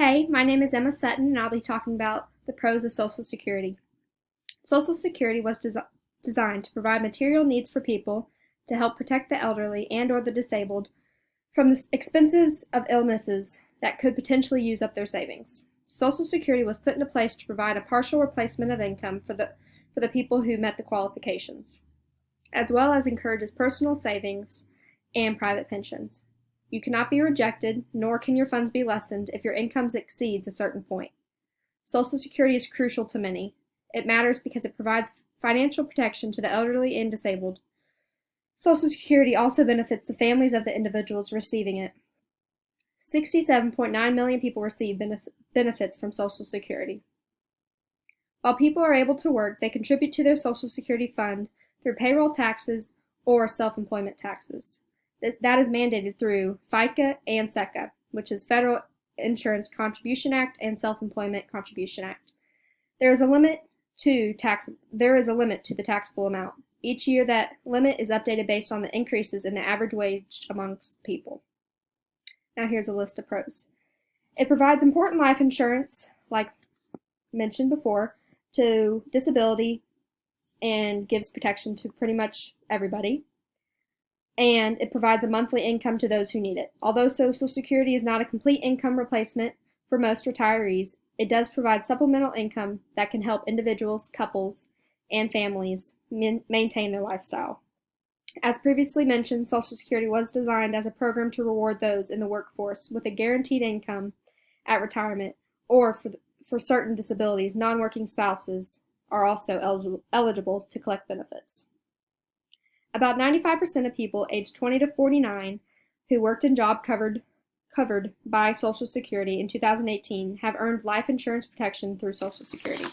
Hey, my name is Emma Sutton, and I'll be talking about the pros of Social Security. Social Security was designed to provide material needs for people to help protect the elderly and/or the disabled from the expenses of illnesses that could potentially use up their savings. Social Security was put into place to provide a partial replacement of income for the people who met the qualifications, as well as encourages personal savings and private pensions. You cannot be rejected, nor can your funds be lessened if your income exceeds a certain point. Social Security is crucial to many. It matters because it provides financial protection to the elderly and disabled. Social Security also benefits the families of the individuals receiving it. 67.9 million people receive benefits from Social Security. While people are able to work, they contribute to their Social Security fund through payroll taxes or self-employment taxes. That is mandated through FICA and SECA, which is Federal Insurance Contribution Act and Self-Employment Contribution Act. There is a limit to the taxable amount. Each year that limit is updated based on the increases in the average wage amongst people. Now here's a list of pros. It provides important life insurance, like mentioned before, to disability and gives protection to pretty much everybody. And it provides a monthly income to those who need it. Although Social Security is not a complete income replacement for most retirees, it does provide supplemental income that can help individuals, couples, and families maintain their lifestyle. As previously mentioned, Social Security was designed as a program to reward those in the workforce with a guaranteed income at retirement, or for certain disabilities, non-working spouses are also eligible to collect benefits. About 95% of people aged 20 to 49 who worked in jobs covered by Social Security in 2018 have earned life insurance protection through Social Security.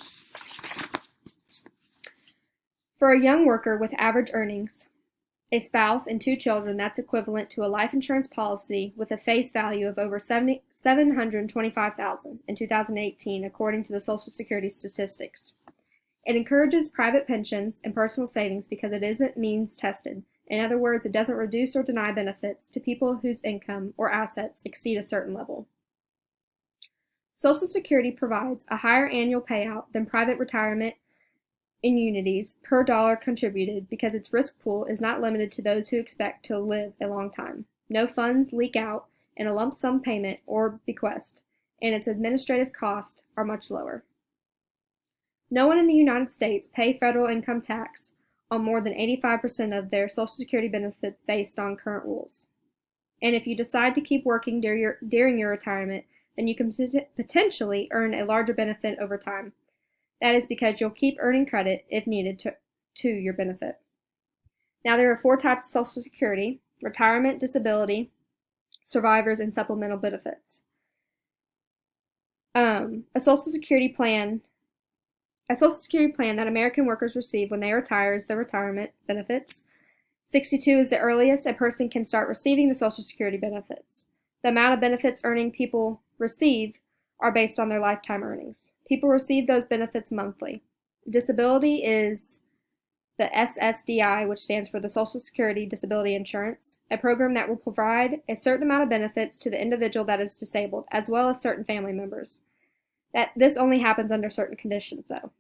For a young worker with average earnings, a spouse and 2 children, that's equivalent to a life insurance policy with a face value of over $725,000 in 2018, according to the Social Security statistics. It encourages private pensions and personal savings because it isn't means tested. In other words, it doesn't reduce or deny benefits to people whose income or assets exceed a certain level. Social Security provides a higher annual payout than private retirement annuities per dollar contributed because its risk pool is not limited to those who expect to live a long time. No funds leak out in a lump sum payment or bequest, and its administrative costs are much lower. No one in the United States pays federal income tax on more than 85% of their Social Security benefits based on current rules. And if you decide to keep working during your retirement, then you can potentially earn a larger benefit over time. That is because you'll keep earning credit if needed to your benefit. Now there are 4 types of Social Security: retirement, disability, survivors, and supplemental benefits. A Social Security plan that American workers receive when they retire is the retirement benefits. 62 is the earliest a person can start receiving the Social Security benefits. The amount of benefits earning people receive are based on their lifetime earnings. People receive those benefits monthly. Disability is the SSDI, which stands for the Social Security Disability Insurance, a program that will provide a certain amount of benefits to the individual that is disabled, as well as certain family members. This only happens under certain conditions, though.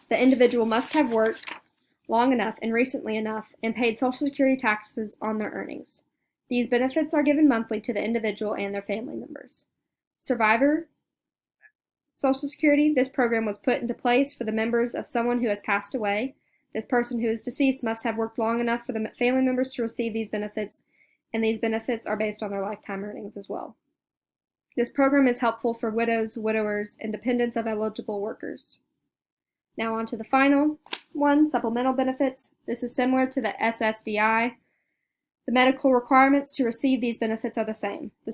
The individual must have worked long enough and recently enough and paid Social Security taxes on their earnings. These benefits are given monthly to the individual and their family members. Survivor Social Security, this program was put into place for the members of someone who has passed away. This person who is deceased must have worked long enough for the family members to receive these benefits, and these benefits are based on their lifetime earnings as well. This program is helpful for widows, widowers, and dependents of eligible workers. Now on to the final one, supplemental benefits. This is similar to the SSDI. The medical requirements to receive these benefits are the same. The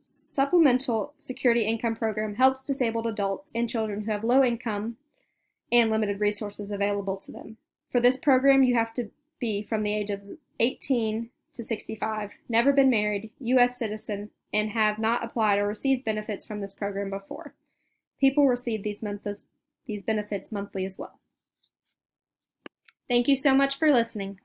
Supplemental Security Income Program helps disabled adults and children who have low income and limited resources available to them. For this program, you have to be from the age of 18 to 65, never been married, U.S. citizen, and have not applied or received benefits from this program before. People receive these benefits monthly as well. Thank you so much for listening.